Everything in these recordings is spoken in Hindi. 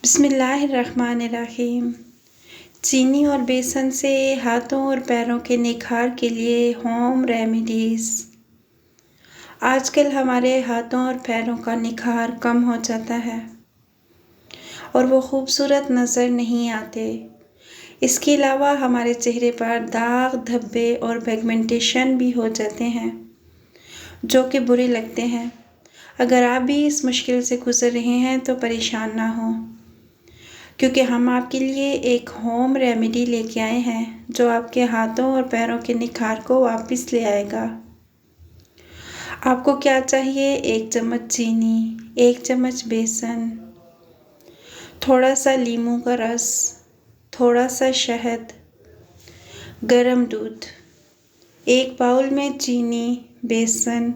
बिस्मिल्लाहिर्रहमानिर्रहीम। चीनी और बेसन से हाथों और पैरों के निखार के लिए होम रेमेडीज़। आजकल हमारे हाथों और पैरों का निखार कम हो जाता है और वो खूबसूरत नज़र नहीं आते। इसके अलावा हमारे चेहरे पर दाग, धब्बे और पिगमेंटेशन भी हो जाते हैं जो कि बुरे लगते हैं। अगर आप भी इस मुश्किल से गुज़र रहे हैं तो परेशान ना हो, क्योंकि हम आपके लिए एक होम रेमेडी लेके आए हैं जो आपके हाथों और पैरों के निखार को वापस ले आएगा। आपको क्या चाहिए? 1 चम्मच चीनी, 1 चम्मच बेसन, थोड़ा सा नींबू का रस, थोड़ा सा शहद, गरम दूध। एक बाउल में चीनी, बेसन,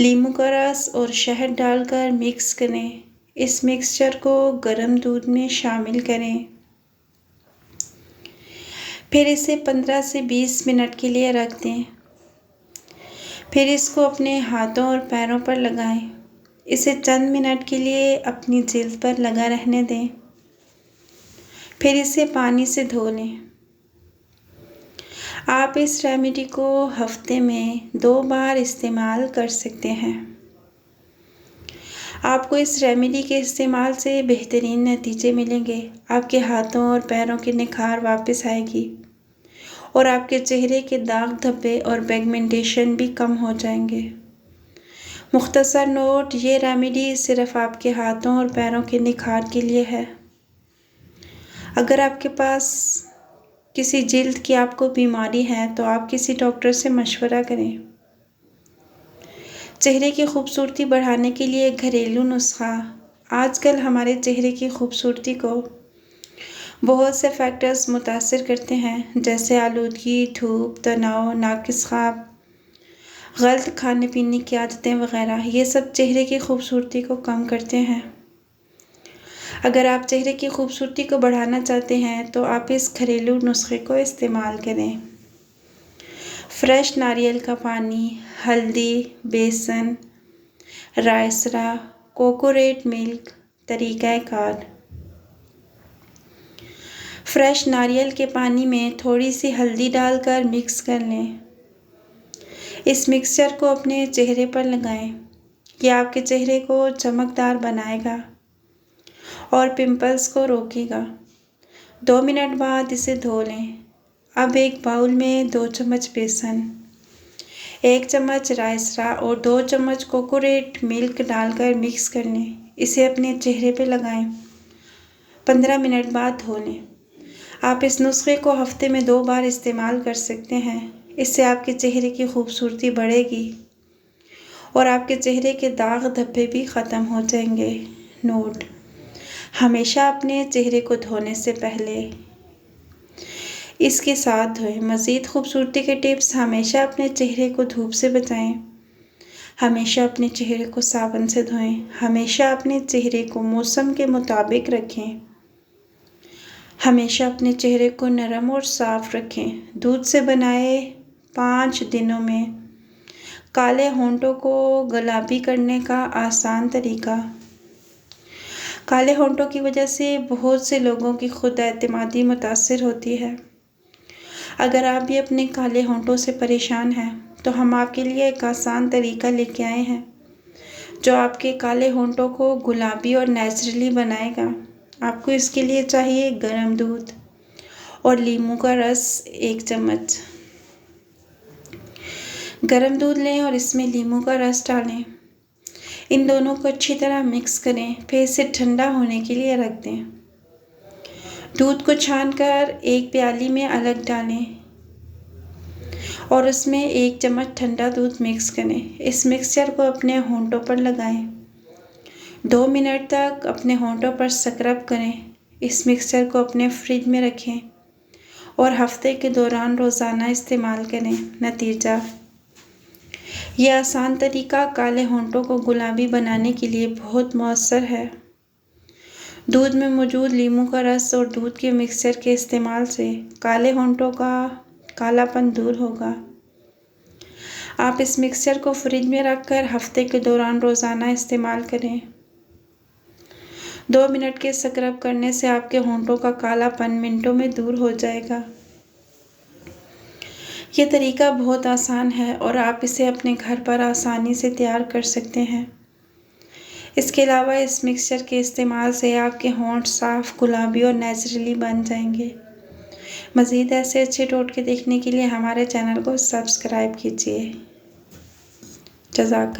नींबू का रस और शहद डालकर मिक्स करें। इस मिक्सचर को गर्म दूध में शामिल करें। फिर इसे 15 से 20 मिनट के लिए रख दें। फिर इसको अपने हाथों और पैरों पर लगाएं। इसे चंद मिनट के लिए अपनी जिल्द पर लगा रहने दें। फिर इसे पानी से धो लें। आप इस रेमेडी को हफ्ते में 2 बार इस्तेमाल कर सकते हैं। आपको इस रेमेडी के इस्तेमाल से बेहतरीन नतीजे मिलेंगे। आपके हाथों और पैरों की निखार वापस आएगी और आपके चेहरे के दाग, धब्बे और पिगमेंटेशन भी कम हो जाएंगे। मुख्तसर नोट: ये रेमेडी सिर्फ आपके हाथों और पैरों के निखार के लिए है। अगर आपके पास किसी जिल्द की आपको बीमारी है तो आप किसी डॉक्टर से मशवरा करें। चेहरे की खूबसूरती बढ़ाने के लिए घरेलू नुस्खा। आजकल हमारे चेहरे की खूबसूरती को बहुत से फैक्टर्स मुतासिर करते हैं, जैसे आलूदगी, धूप, तनाव, नाकिस ख्वाब, गलत खाने पीने की आदतें वगैरह। ये सब चेहरे की खूबसूरती को कम करते हैं। अगर आप चेहरे की खूबसूरती को बढ़ाना चाहते हैं तो आप इस घरेलू नुस्खे को इस्तेमाल करें। फ्रेश नारियल का पानी, हल्दी, बेसन, रायसरा, कोकोनट मिल्क। तरीक़ाकार: फ्रेश नारियल के पानी में थोड़ी सी हल्दी डालकर मिक्स कर लें। इस मिक्सचर को अपने चेहरे पर लगाएं। यह आपके चेहरे को चमकदार बनाएगा और पिंपल्स को रोकेगा। 2 मिनट बाद इसे धो लें। अब एक बाउल में 2 चम्मच बेसन, 1 चम्मच रायसरा और 2 चम्मच कोकोनट मिल्क डालकर मिक्स कर लें। इसे अपने चेहरे पे लगाएं। 15 मिनट बाद धो लें। आप इस नुस्खे को हफ्ते में 2 बार इस्तेमाल कर सकते हैं। इससे आपके चेहरे की खूबसूरती बढ़ेगी और आपके चेहरे के दाग, धब्बे भी ख़त्म हो जाएंगे। नोट: हमेशा अपने चेहरे को धोने से पहले इसके साथ धोएं। मज़ीद खूबसूरती के टिप्स: हमेशा अपने चेहरे को धूप से बचाएं। हमेशा अपने चेहरे को साबुन से धोएं। हमेशा अपने चेहरे को मौसम के मुताबिक रखें। हमेशा अपने चेहरे को नरम और साफ़ रखें। दूध से बनाए 5 दिनों में काले होंठों को गुलाबी करने का आसान तरीका। काले होंठों की वजह से बहुत से लोगों की खुद एतमादी मुतासिर होती है। अगर आप भी अपने काले होंठों से परेशान हैं तो हम आपके लिए एक आसान तरीका लेके आए हैं जो आपके काले होंठों को गुलाबी और नेचुरली बनाएगा। आपको इसके लिए चाहिए गर्म दूध और नींबू का रस 1 चम्मच। गर्म दूध लें और इसमें नींबू का रस डालें। इन दोनों को अच्छी तरह मिक्स करें। फिर इसे ठंडा होने के लिए रख दें। दूध को छानकर एक प्याली में अलग डालें और उसमें 1 चम्मच ठंडा दूध मिक्स करें। इस मिक्सचर को अपने होंठों पर लगाएं। 2 मिनट तक अपने होंठों पर स्क्रब करें। इस मिक्सचर को अपने फ्रिज में रखें और हफ्ते के दौरान रोज़ाना इस्तेमाल करें। नतीजा: यह आसान तरीका काले होंठों को गुलाबी बनाने के लिए बहुत मौसर है। दूध में मौजूद नींबू का रस और दूध के मिक्सचर के इस्तेमाल से काले होंठों का कालापन दूर होगा। आप इस मिक्सचर को फ्रिज में रखकर हफ्ते के दौरान रोज़ाना इस्तेमाल करें। 2 मिनट के स्क्रब करने से आपके होंठों का कालापन मिनटों में दूर हो जाएगा। ये तरीका बहुत आसान है और आप इसे अपने घर पर आसानी से तैयार कर सकते हैं। इसके अलावा इस मिक्सचर के इस्तेमाल से आपके होंठ साफ, गुलाबी और नेचुरली बन जाएंगे। मज़ीद ऐसे अच्छे टोटके देखने के लिए हमारे चैनल को सब्सक्राइब कीजिए। जज़ाकल्लाह।